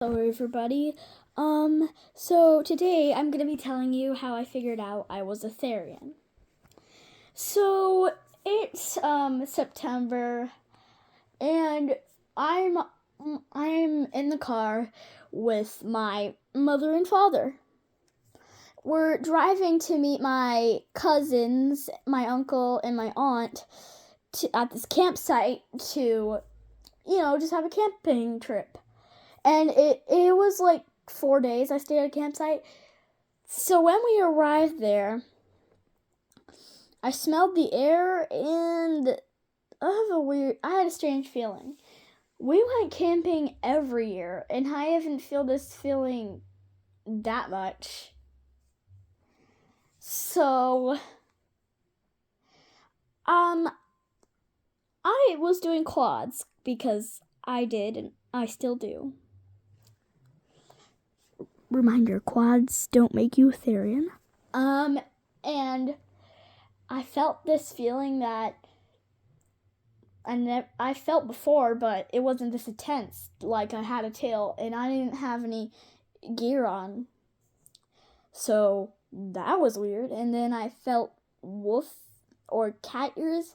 Hello everybody. So today I'm gonna be telling you how I figured out I was a Therian. So it's September and I'm in the car with my mother and father. We're driving to meet my cousins, my uncle and my aunt at this campsite to, just have a camping trip. And it was like 4 days I stayed at a campsite. So when we arrived there, I smelled the air and I had a strange feeling. We went camping every year and I haven't felt this feeling that much. So I was doing quads because I did and I still do. Reminder, quads don't make you a Therian. And I felt this feeling that I felt before, but it wasn't this intense. Like I had a tail and I didn't have any gear on. So that was weird. And then I felt wolf or cat ears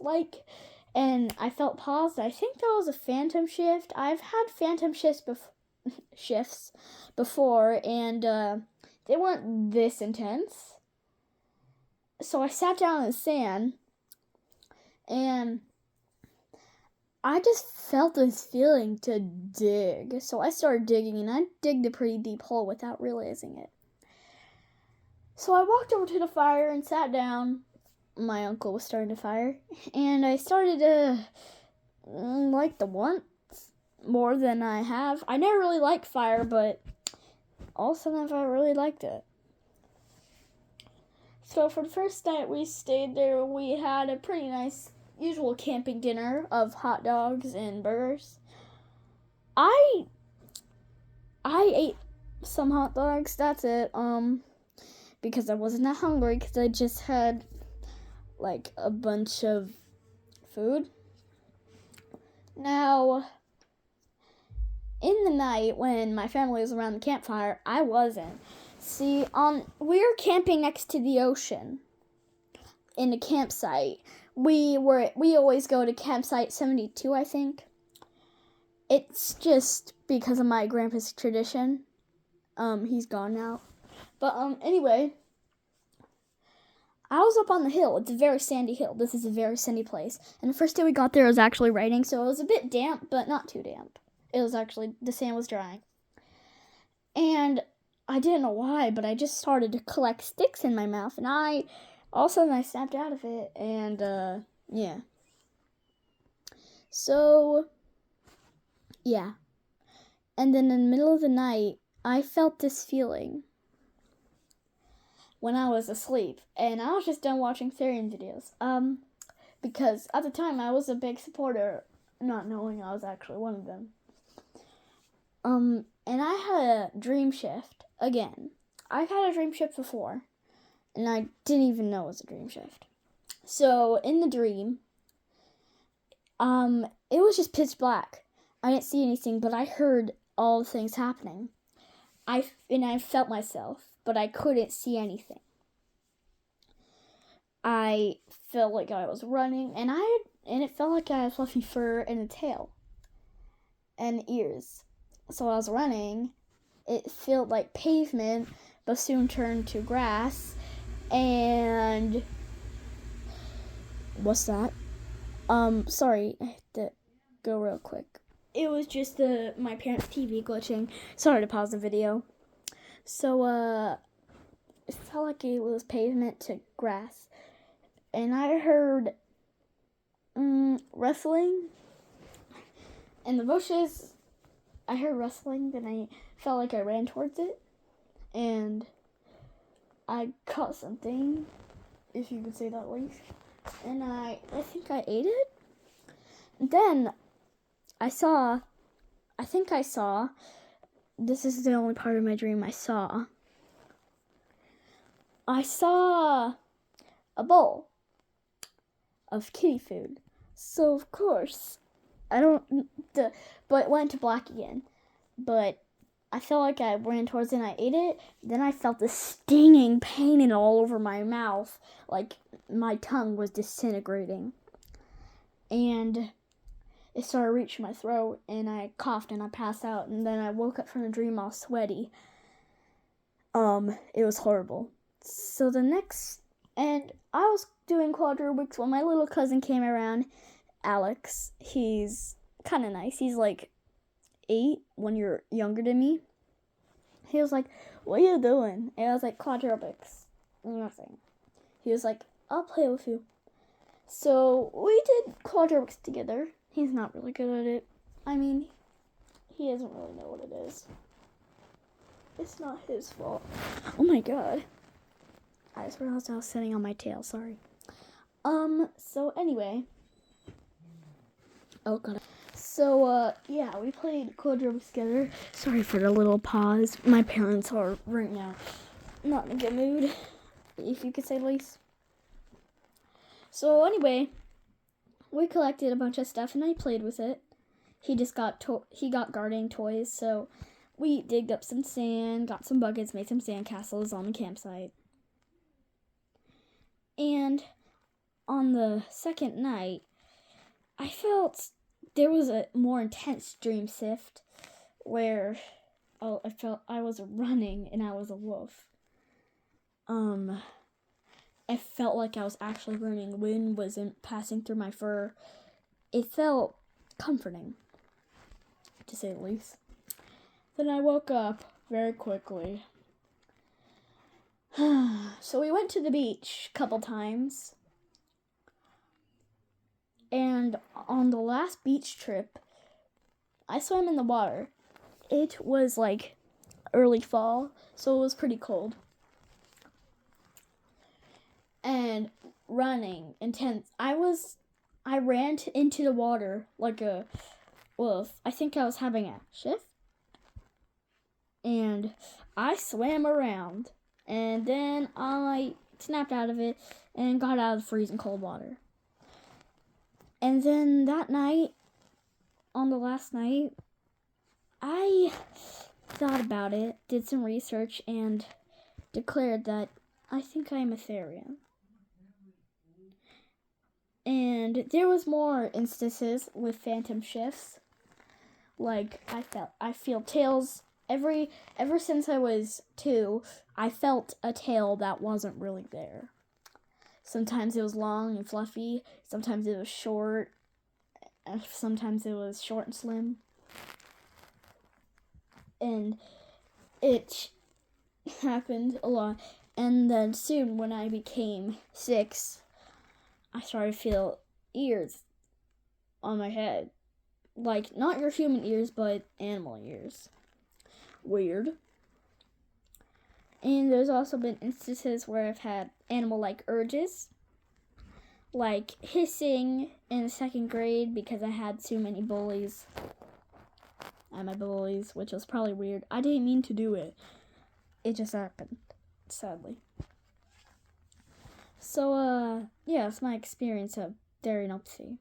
and I felt paused. I think that was a phantom shift. I've had phantom shifts before and they weren't this intense. So I sat down in the sand and I just felt this feeling to dig. So I started digging and I digged a pretty deep hole without realizing it. So I walked over to the fire and sat down. My uncle was starting to fire and I started to like the warmth more than I have. I never really liked fire, but all of a sudden I really liked it. So for the first night we stayed there, we had a pretty nice usual camping dinner of hot dogs and burgers. I ate some hot dogs, that's it, because I wasn't that hungry because I just had like a bunch of food. Now, in the night when my family was around the campfire, I wasn't. See, we were camping next to the ocean in a campsite. We always go to campsite 72, I think. It's just because of my grandpa's tradition. He's gone now. But anyway, I was up on the hill. It's a very sandy hill. This is a very sandy place. And the first day we got there, it was actually raining, so it was a bit damp, but not too damp. It was actually, the sand was drying. And I didn't know why, but I just started to collect sticks in my mouth, and all of a sudden I snapped out of it, and, yeah. So, yeah. And then in the middle of the night, I felt this feeling when I was asleep, and I was just done watching Therian videos, because at the time I was a big supporter, not knowing I was actually one of them. And I had a dream shift again. I've had a dream shift before, and I didn't even know it was a dream shift. So in the dream, it was just pitch black. I didn't see anything, but I heard all the things happening. I felt myself, but I couldn't see anything. I felt like I was running, and it felt like I had fluffy fur and a tail and ears. So I was running. It felt like pavement, but soon turned to grass. And what's that? Sorry, I have to go real quick. It was just my parents' TV glitching. Sorry to pause the video. So it felt like it was pavement to grass, and I heard rustling in the bushes. I heard rustling, then I felt like I ran towards it, and I caught something, if you could say that, at least. And I think I ate it. Then I think I saw, this is the only part of my dream I saw a bowl of kitty food. So, of course, but it went to black again. But I felt like I ran towards it and I ate it. Then I felt this stinging pain all over my mouth. Like my tongue was disintegrating. And it started reaching my throat and I coughed and I passed out. And then I woke up from the dream all sweaty. It was horrible. So and I was doing quadrubics when my little cousin came around, Alex. He's kind of nice. He's like 8 when you're younger than me. He was like, "What are you doing?" And I was like, "Quadrubics." Nothing. He was like, "I'll play with you." So we did quadrubics together. He's not really good at it. I mean, he doesn't really know what it is. It's not his fault. Oh my god. I just realized I was sitting on my tail, sorry. So anyway. Oh god. So, yeah, we played quadrubics together. Sorry for the little pause. My parents are right now not in a good mood, if you could say the least. So anyway, we collected a bunch of stuff and I played with it. He got gardening toys, so we digged up some sand, got some buckets, made some sand castles on the campsite. And on the second night, I felt there was a more intense dream shift where I felt I was running and I was a wolf. I felt like I was actually running. Wind wasn't passing through my fur. It felt comforting, to say the least. Then I woke up very quickly. So we went to the beach a couple times. And on the last beach trip, I swam in the water. It was like early fall, so it was pretty cold. And running intense. I ran into the water like a wolf. I think I was having a shift. And I swam around. And then I snapped out of it and got out of the freezing cold water. And then that night, on the last night, I thought about it, did some research, and declared that I think I am a therian. And there was more instances with phantom shifts. Like I feel tails ever since I was 2, I felt a tail that wasn't really there. Sometimes it was long and fluffy, sometimes it was short, and sometimes it was short and slim. And it happened a lot. And then soon when I became 6, I started to feel ears on my head. Like, not your human ears, but animal ears. Weird. And there's also been instances where I've had animal-like urges. Like hissing in 2nd grade because I had too many bullies. Which was probably weird. I didn't mean to do it. It just happened, sadly. So, yeah, it's my experience of therianthropy.